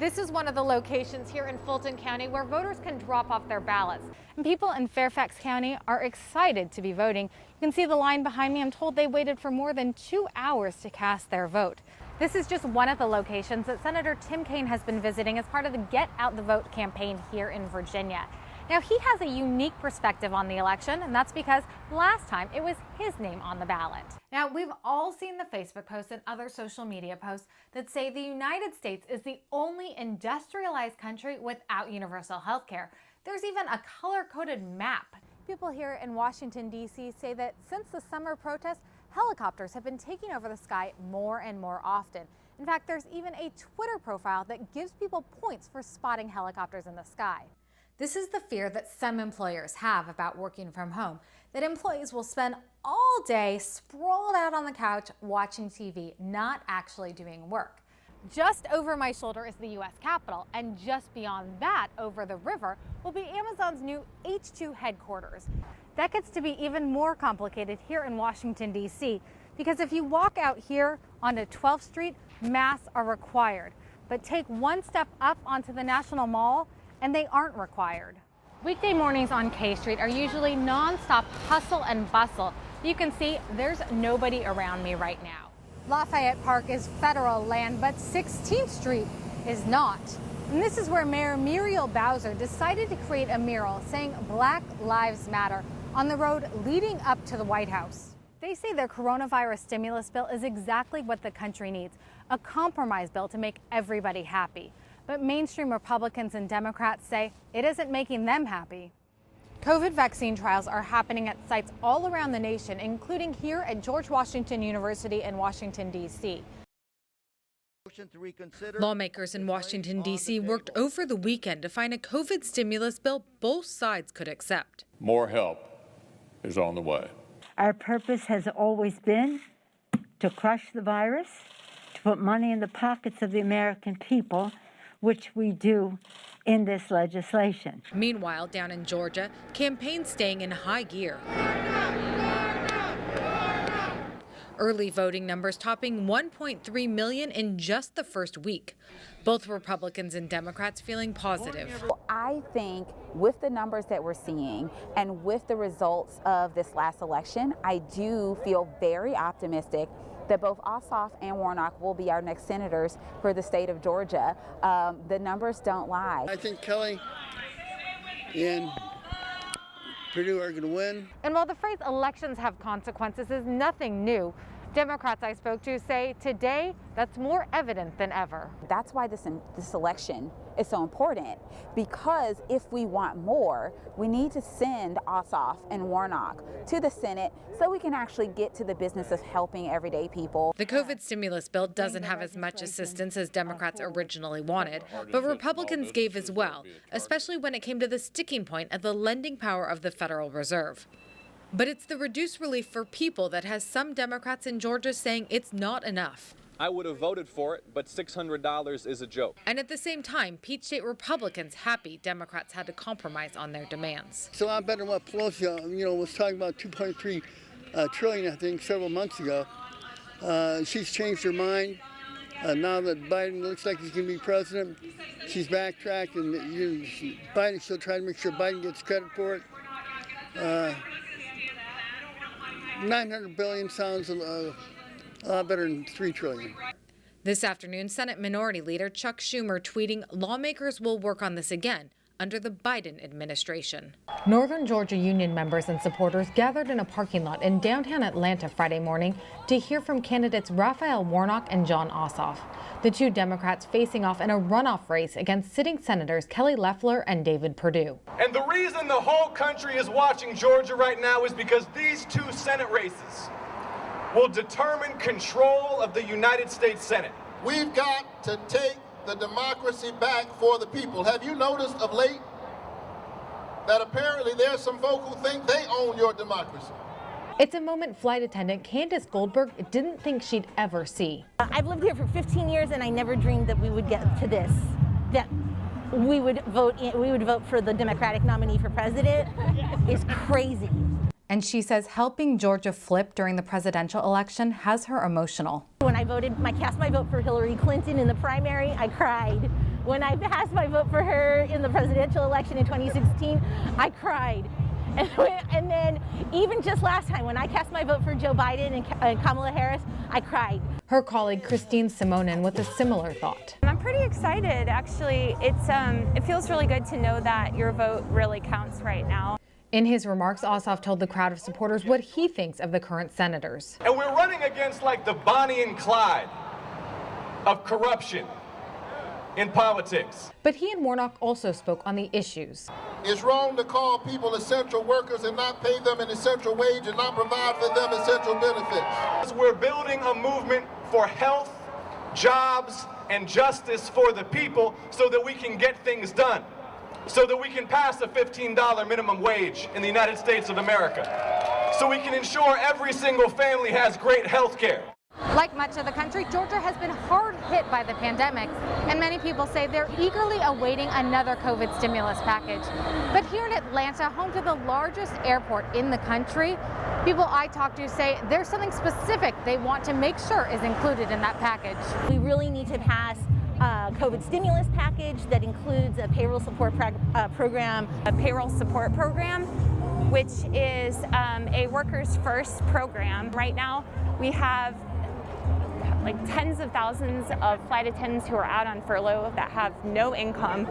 This is one of the locations here in Fulton County where voters can drop off their ballots. And people in Fairfax County are excited to be voting. You can see the line behind me. I'm told they waited for more than 2 hours to cast their vote. This is just one of the locations that Senator Tim Kaine has been visiting as part of the Get Out the Vote campaign here in Virginia. Now, he has a unique perspective on the election, and that's because last time it was his name on the ballot. Now, we've all seen the Facebook posts and other social media posts that say the United States is the only industrialized country without universal health care. There's even a color-coded map. People here in Washington, D.C. say that since the summer protests, helicopters have been taking over the sky more and more often. In fact, there's even a Twitter profile that gives people points for spotting helicopters in the sky. This is the fear that some employers have about working from home, that employees will spend all day sprawled out on the couch watching TV, not actually doing work. Just over my shoulder is the U.S. Capitol, and just beyond that, over the river, will be Amazon's new H2 headquarters. That gets to be even more complicated here in Washington, D.C., because if you walk out here onto 12th Street, masks are required. But take one step up onto the National Mall, and they aren't required. Weekday mornings on K Street are usually non-stop hustle and bustle. You can see there's nobody around me right now. Lafayette Park is federal land, but 16th Street is not. And this is where Mayor Muriel Bowser decided to create a mural saying Black Lives Matter on the road leading up to the White House. They say their coronavirus stimulus bill is exactly what the country needs, a compromise bill to make everybody happy. But mainstream Republicans and Democrats say it isn't making them happy. COVID vaccine trials are happening at sites all around the nation, including here at George Washington University in Washington, D.C. Lawmakers in Washington, D.C. worked over the weekend to find a COVID stimulus bill both sides could accept. More help is on the way. Our purpose has always been to crush the virus, to put money in the pockets of the American people, which we do in this legislation. Meanwhile, down in Georgia, campaigns staying in high gear. Early voting numbers topping 1.3 million in just the first week. Both Republicans and Democrats feeling positive. I think with the numbers that we're seeing and with the results of this last election, I do feel very optimistic that both Ossoff and Warnock will be our next senators for the state of Georgia. The numbers don't lie. I think Kelly and Purdue are going to win. And while the phrase elections have consequences is nothing new, Democrats I spoke to say today that's more evident than ever. That's why this election is so important, because if we want more, we need to send Ossoff and Warnock to the Senate so we can actually get to the business of helping everyday people. The COVID stimulus bill doesn't have as much assistance as Democrats originally wanted, but Republicans gave as well, especially when it came to the sticking point of the lending power of the Federal Reserve. But it's the reduced relief for people that has some Democrats in Georgia saying it's not enough. I would have voted for it, but $600 is a joke. And at the same time, Peach State Republicans happy Democrats had to compromise on their demands. It's a lot better than what Pelosi, was talking about 2.3 trillion, I think, several months ago. She's changed her mind. Now that Biden looks like he's going to be president, she's backtracked, and Biden, she'll try to make sure Biden gets credit for it. $900 billion sounds a lot better than $3 trillion. This afternoon, Senate Minority Leader Chuck Schumer tweeting lawmakers will work on this again under the Biden administration. Northern Georgia Union members and supporters gathered in a parking lot in downtown Atlanta Friday morning to hear from candidates Raphael Warnock and Jon Ossoff, the two Democrats facing off in a runoff race against sitting Senators Kelly Loeffler and David Perdue. And the reason the whole country is watching Georgia right now is because these two Senate races will determine control of the United States Senate. We've got to take the democracy back for the people. Have you noticed of late that apparently there's some folk who think they own your democracy? It's a moment flight attendant Candace Goldberg didn't think she'd ever see. I've lived here for 15 years and I never dreamed that we would get to this, that we would vote for the Democratic nominee for president is crazy. And she says helping Georgia flip during the presidential election has her emotional. When I cast my vote for Hillary Clinton in the primary, I cried. When I passed my vote for her in the presidential election in 2016, I cried. And then even just last time, when I cast my vote for Joe Biden and Kamala Harris, I cried. Her colleague Christine Simonin with a similar thought. I'm pretty excited, actually. It feels really good to know that your vote really counts right now. In his remarks, Ossoff told the crowd of supporters what he thinks of the current senators. And we're running against like the Bonnie and Clyde of corruption in politics. But he and Warnock also spoke on the issues. It's wrong to call people essential workers and not pay them an essential wage and not provide for them essential benefits. We're building a movement for health, jobs, and justice for the people so that we can get things done, so that we can pass a $15 minimum wage in the United States of America, so we can ensure every single family has great health care. Like much of the country, Georgia has been hard hit by the pandemic, and many people say they're eagerly awaiting another COVID stimulus package. But here in Atlanta, home to the largest airport in the country, people I talk to say there's something specific they want to make sure is included in that package. We really need to pass a COVID stimulus package that includes a payroll support program. A payroll support program, which is a workers first program. Right now, we have like tens of thousands of flight attendants who are out on furlough that have no income,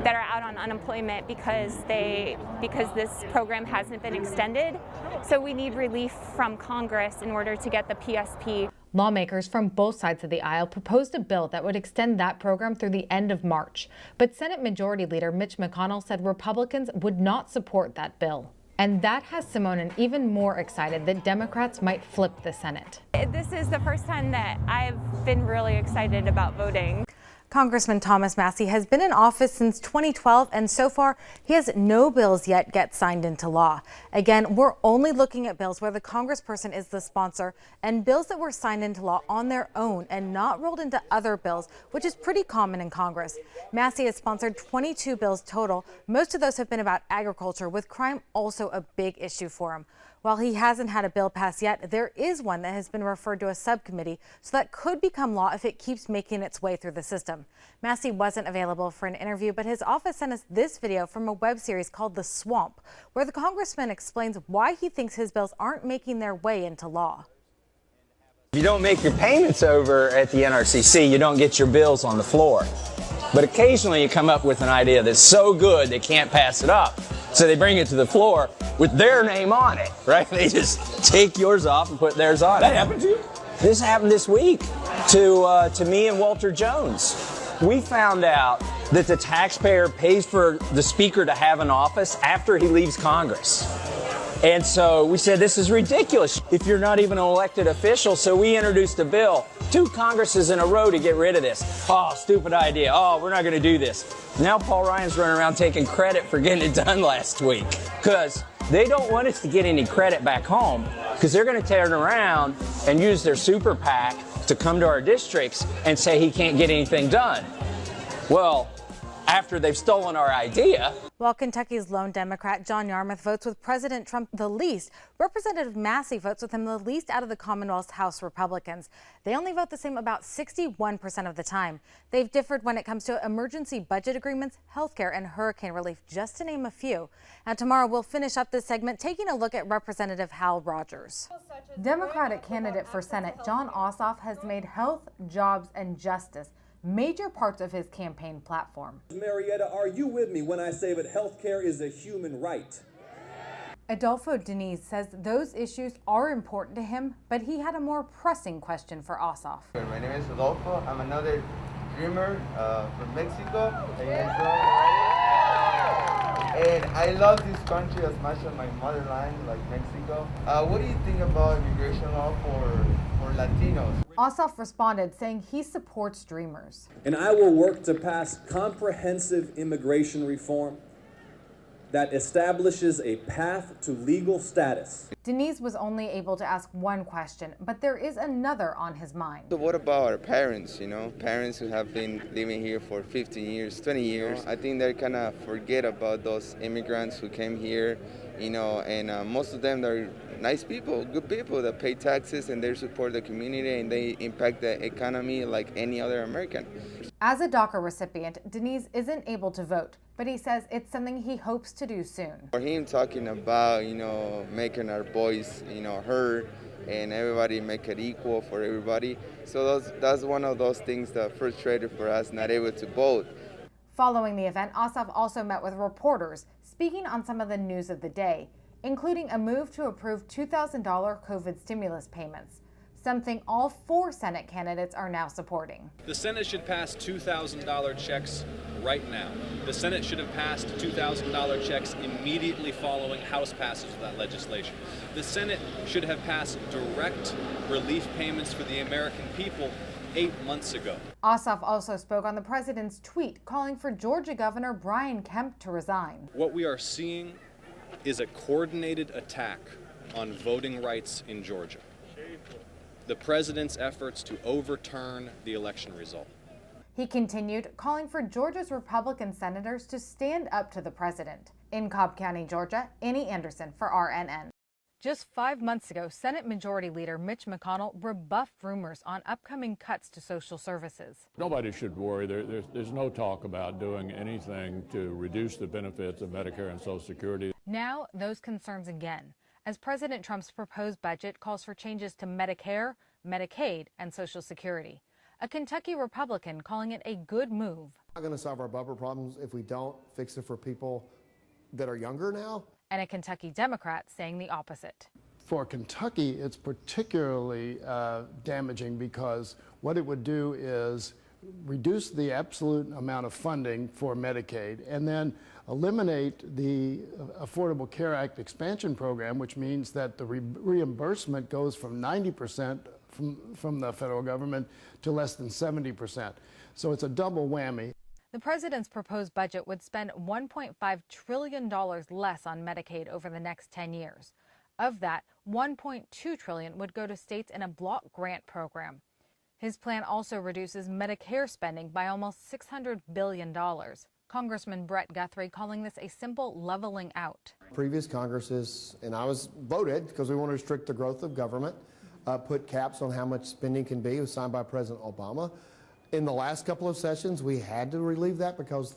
that are out on unemployment because this program hasn't been extended. So we need relief from Congress in order to get the PSP. Lawmakers from both sides of the aisle proposed a bill that would extend that program through the end of March. But Senate Majority Leader Mitch McConnell said Republicans would not support that bill. And that has Simonin even more excited that Democrats might flip the Senate. This is the first time that I've been really excited about voting. Congressman Thomas Massie has been in office since 2012, and so far he has no bills yet get signed into law. Again, we're only looking at bills where the congressperson is the sponsor and bills that were signed into law on their own and not rolled into other bills, which is pretty common in Congress. Massie has sponsored 22 bills total. Most of those have been about agriculture, with crime also a big issue for him. While he hasn't had a bill passed yet, there is one that has been referred to a subcommittee, so that could become law if it keeps making its way through the system. Massie wasn't available for an interview, but his office sent us this video from a web series called The Swamp, where the congressman explains why he thinks his bills aren't making their way into law. If you don't make your payments over at the NRCC, you don't get your bills on the floor. But occasionally you come up with an idea that's so good they can't pass it up. So they bring it to the floor with their name on it, right? They just take yours off and put theirs on it. That happened to you? This happened this week to me and Walter Jones. We found out that the taxpayer pays for the speaker to have an office after he leaves Congress. And so we said, this is ridiculous if you're not even an elected official. So we introduced a bill, 2 Congresses in a row to get rid of this. Oh, stupid idea. Oh, we're not going to do this. Now Paul Ryan's running around taking credit for getting it done last week because they don't want us to get any credit back home because they're going to turn around and use their super PAC to come to our districts and say he can't get anything done. Well, after they've stolen our idea. While Kentucky's lone Democrat John Yarmouth votes with President Trump the least, Representative Massie votes with him the least out of the Commonwealth's House Republicans. They only vote the same about 61% of the time. They've differed when it comes to emergency budget agreements, healthcare, and hurricane relief, just to name a few. And tomorrow we'll finish up this segment taking a look at Representative Hal Rogers. Democratic candidate for Senate Jon Ossoff has made health, jobs, and justice major parts of his campaign platform. Marietta, are you with me when I say that health care is a human right? Adolfo Diniz says those issues are important to him, but he had a more pressing question for Ossoff. My name is Adolfo. I'm another dreamer from Mexico. And I love this country as much as my motherland, like Mexico. What do you think about immigration law for Latinos? Ossoff responded saying he supports dreamers. And I will work to pass comprehensive immigration reform that establishes a path to legal status. Denise was only able to ask one question, but there is another on his mind. So what about our parents, parents who have been living here for 15 years, 20 years? I think they kind of forget about those immigrants who came here, and most of them are nice people, good people that pay taxes and they support the community and they impact the economy like any other American. As a DACA recipient, Denise isn't able to vote, but he says it's something he hopes to do soon. For him talking about, making our voice, heard and everybody make it equal for everybody. So that's one of those things that frustrated for us, not able to vote. Following the event, Ossoff also met with reporters, speaking on some of the news of the day, including a move to approve $2,000 COVID stimulus payments, something all 4 Senate candidates are now supporting. The Senate should pass $2,000 checks right now. The Senate should have passed $2,000 checks immediately following House passage of that legislation. The Senate should have passed direct relief payments for the American people 8 months ago. Ossoff also spoke on the president's tweet calling for Georgia Governor Brian Kemp to resign. What we are seeing is a coordinated attack on voting rights in Georgia. The president's efforts to overturn the election result. He continued, calling for Georgia's Republican senators to stand up to the president. In Cobb County, Georgia, Annie Andersen for RNN. Just 5 months ago, Senate Majority Leader Mitch McConnell rebuffed rumors on upcoming cuts to social services. Nobody should worry. There's no talk about doing anything to reduce the benefits of Medicare and Social Security. Now, those concerns again, as President Trump's proposed budget calls for changes to Medicare, Medicaid, and Social Security. A Kentucky Republican calling it a good move. We're not going to solve our bumper problems if we don't fix it for people that are younger now. And a Kentucky Democrat saying the opposite. For Kentucky, it's particularly damaging because what it would do is reduce the absolute amount of funding for Medicaid and then eliminate the Affordable Care Act expansion program, which means that the reimbursement goes from 90% from the federal government to less than 70%. So it's a double whammy. The president's proposed budget would spend $1.5 trillion less on Medicaid over the next 10 years. Of that, $1.2 trillion would go to states in a block grant program. His plan also reduces Medicare spending by almost $600 billion. Congressman Brett Guthrie calling this a simple leveling out. Previous Congresses, and I was voted because we want to restrict the growth of government, put caps on how much spending can be. It was signed by President Obama. In the last couple of sessions, we had to relieve that because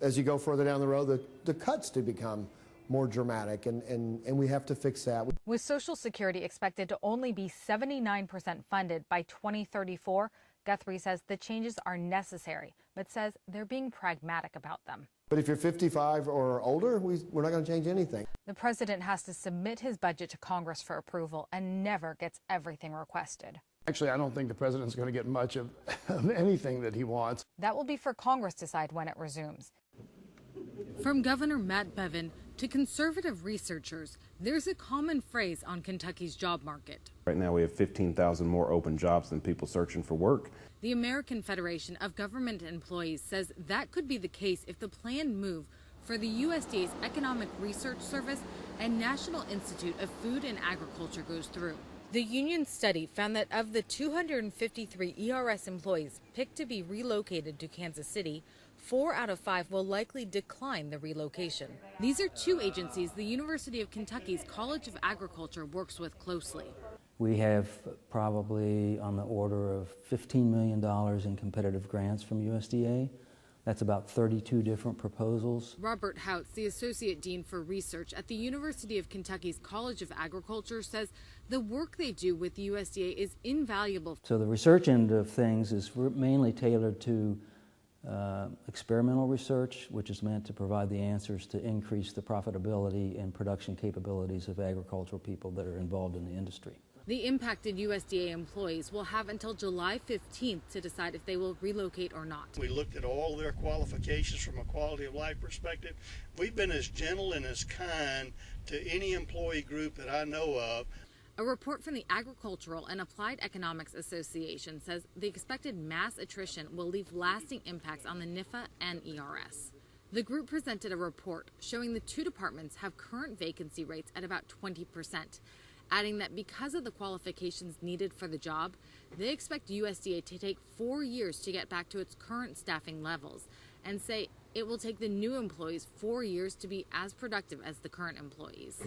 as you go further down the road, the cuts do become more dramatic, and we have to fix that. With Social Security expected to only be 79% funded by 2034, Guthrie says the changes are necessary, but says they're being pragmatic about them. But if you're 55 or older, we're not going to change anything. The president has to submit his budget to Congress for approval and never gets everything requested. Actually, I don't think the president's going to get much of anything that he wants. That will be for Congress to decide when it resumes. From Governor Matt Bevin to conservative researchers, there's a common phrase on Kentucky's job market. Right now we have 15,000 more open jobs than people searching for work. The American Federation of Government Employees says that could be the case if the planned move for the USDA's Economic Research Service and National Institute of Food and Agriculture goes through. The union study found that of the 253 ERS employees picked to be relocated to Kansas City, 4 out of 5 will likely decline the relocation. These are 2 agencies the University of Kentucky's College of Agriculture works with closely. We have probably on the order of $15 million in competitive grants from USDA. That's about 32 different proposals. Robert Houts, the Associate Dean for Research at the University of Kentucky's College of Agriculture, says the work they do with USDA is invaluable. So the research end of things is mainly tailored to experimental research, which is meant to provide the answers to increase the profitability and production capabilities of agricultural people that are involved in the industry. The impacted USDA employees will have until July 15th to decide if they will relocate or not. We looked at all their qualifications from a quality of life perspective. We've been as gentle and as kind to any employee group that I know of. A report from the Agricultural and Applied Economics Association says the expected mass attrition will leave lasting impacts on the NIFA and ERS. The group presented a report showing the two departments have current vacancy rates at about 20%, adding that because of the qualifications needed for the job, they expect USDA to take 4 years to get back to its current staffing levels, and say it will take the new employees 4 years to be as productive as the current employees.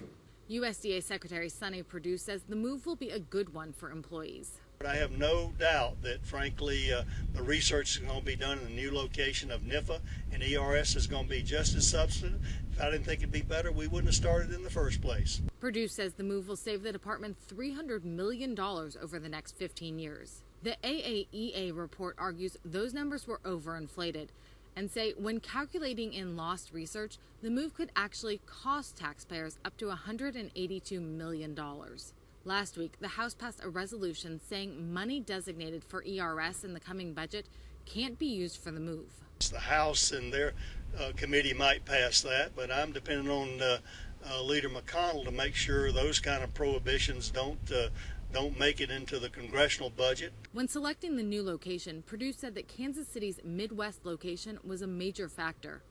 USDA Secretary Sonny Perdue says the move will be a good one for employees. I have no doubt that, frankly, the research is going to be done in the new location of NIFA, and ERS is going to be just as substantive. If I didn't think it'd be better, we wouldn't have started in the first place. Perdue says the move will save the department $300 million over the next 15 years. The AAEA report argues those numbers were overinflated and say when calculating in lost research, the move could actually cost taxpayers up to $182 million. Last week, the House passed a resolution saying money designated for ERS in the coming budget can't be used for the move. The House and their committee might pass that, but I'm depending on Leader McConnell to make sure those kind of prohibitions don't make it into the congressional budget. When selecting the new location, Perdue said that Kansas City's Midwest location was a major factor.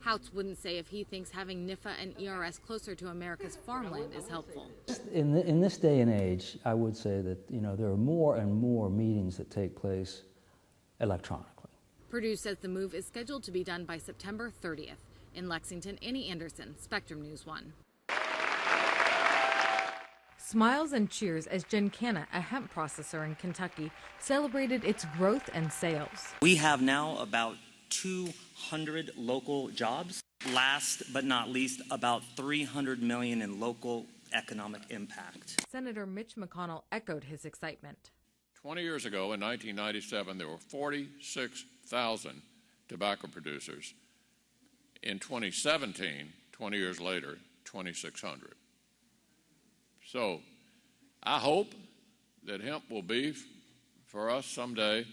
Houts wouldn't say if he thinks having NIFA and ERS closer to America's farmland is helpful. In this day and age, I would say that there are more and more meetings that take place electronically. Perdue says the move is scheduled to be done by September 30th. In Lexington, Annie Andersen, Spectrum News 1. Smiles and cheers as Gincana, a hemp processor in Kentucky, celebrated its growth and sales. We have now about 200 local jobs. Last but not least, about $300 million in local economic impact. Senator Mitch McConnell echoed his excitement. 20 years ago, in 1997, there were 46,000 tobacco producers. In 2017, 20 years later, 2,600. So I hope that hemp will be, for us someday,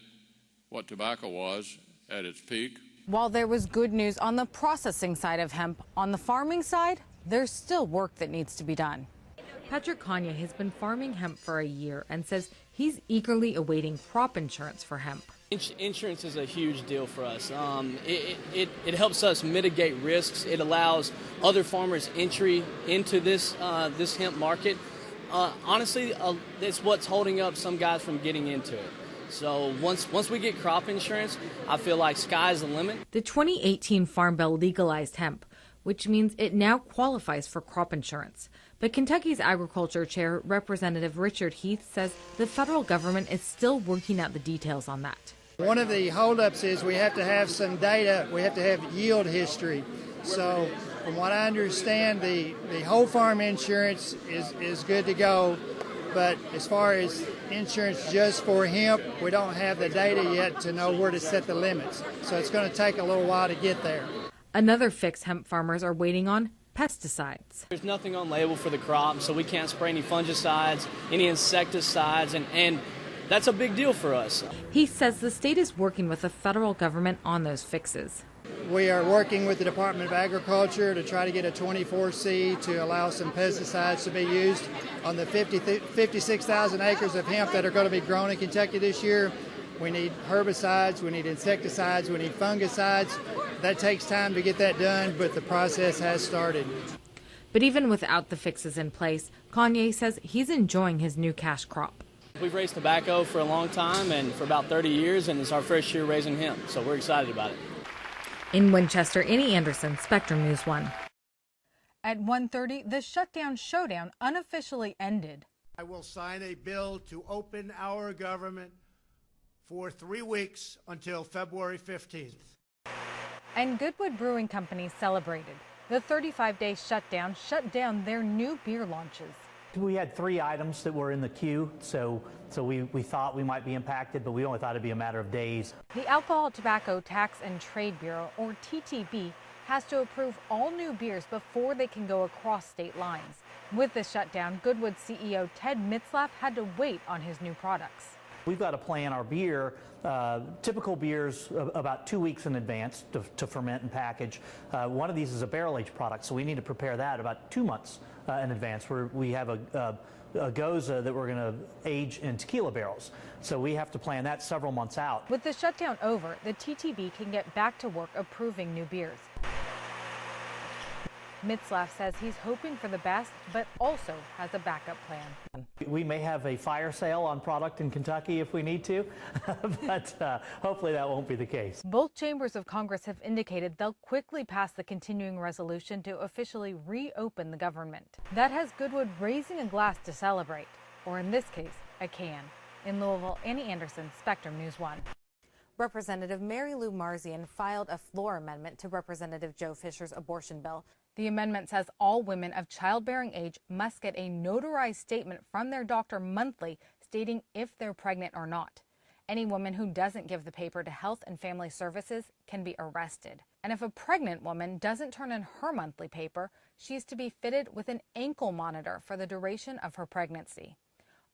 what tobacco was at its peak. While there was good news on the processing side of hemp, on the farming side, there's still work that needs to be done. Patrick Kanye has been farming hemp for a year and says he's eagerly awaiting crop insurance for hemp. Insurance is a huge deal for us. It helps us mitigate risks. It allows other farmers entry into this hemp market. Honestly, it's what's holding up some guys from getting into it. So once we get crop insurance, I feel like sky's the limit. The 2018 Farm Bill legalized hemp, which means it now qualifies for crop insurance. But Kentucky's Agriculture Chair, Representative Richard Heath, says the federal government is still working out the details on that. One of the holdups is we have to have some data. We have to have yield history. So from what I understand, the whole farm insurance is good to go. But as far as insurance just for hemp, we don't have the data yet to know where to set the limits. So it's going to take a little while to get there. Another fix hemp farmers are waiting on: pesticides. There's nothing on label for the crop, so we can't spray any fungicides, any insecticides, and that's a big deal for us. He says the state is working with the federal government on those fixes. We are working with the Department of Agriculture to try to get a 24C to allow some pesticides to be used on the 56,000 acres of hemp that are going to be grown in Kentucky this year. We need herbicides, we need insecticides, we need fungicides. That takes time to get that done, but the process has started. But even without the fixes in place, Kanye says he's enjoying his new cash crop. We've raised tobacco for a long time and for about 30 years, and it's our first year raising hemp, so we're excited about it. In Winchester, Annie Andersen, Spectrum News 1. At 1:30, the showdown unofficially ended. I will sign a bill to open our government for 3 weeks until February 15th. And Goodwood Brewing Company celebrated. The 35-day shutdown shut down their new beer launches. We had 3 items that were in the queue, so we thought we might be impacted, but we only thought it'd be a matter of days. The Alcohol, Tobacco, Tax and Trade Bureau, or TTB, has to approve all new beers before they can go across state lines. With the shutdown, Goodwood CEO Ted Mitzlaff had to wait on his new products. We've got to plan our beer, typical beers, about 2 weeks in advance to ferment and package. One of these is a barrel-aged product, so we need to prepare that about 2 months in advance. We have a Goza that we're going to age in tequila barrels, so we have to plan that several months out. With the shutdown over, the TTB can get back to work approving new beers. Mitzlaff says he's hoping for the best, but also has a backup plan. We may have a fire sale on product in Kentucky if we need to, but hopefully that won't be the case. Both chambers of Congress have indicated they'll quickly pass the continuing resolution to officially reopen the government. That has Goodwood raising a glass to celebrate, or in this case, a can. In Louisville, Annie Andersen, Spectrum News 1. Representative Mary Lou Marzian filed a floor amendment to Representative Joe Fisher's abortion bill. The amendment says all women of childbearing age must get a notarized statement from their doctor monthly stating if they're pregnant or not. Any woman who doesn't give the paper to Health and Family Services can be arrested. And if a pregnant woman doesn't turn in her monthly paper, she's to be fitted with an ankle monitor for the duration of her pregnancy.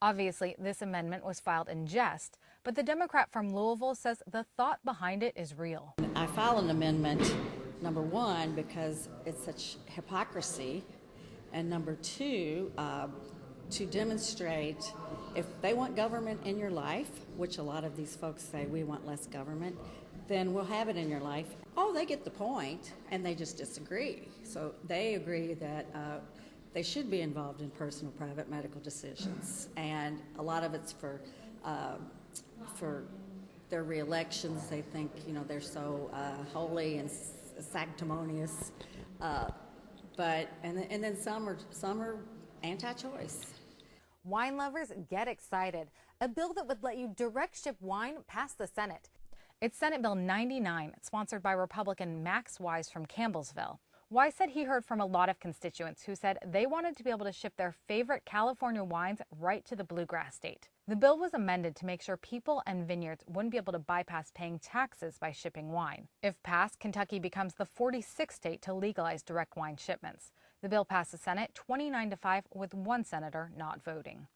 Obviously, this amendment was filed in jest, but the Democrat from Louisville says the thought behind it is real. I filed an amendment, number one, because it's such hypocrisy, and number two, to demonstrate if they want government in your life, which a lot of these folks say we want less government, then we'll have it in your life. Oh, they get the point, and they just disagree. So they agree that they should be involved in personal, private medical decisions, and a lot of it's for their re-elections. They think, you know, they're so holy and sanctimonious, but then some are anti-choice. Wine lovers get excited. A bill that would let you direct ship wine passed the Senate. It's Senate Bill 99, sponsored by Republican Max Wise from Campbellsville. Wise said he heard from a lot of constituents who said they wanted to be able to ship their favorite California wines right to the bluegrass state. The bill was amended to make sure people and vineyards wouldn't be able to bypass paying taxes by shipping wine. If passed, Kentucky becomes the 46th state to legalize direct wine shipments. The bill passed the Senate 29-5 with one senator not voting.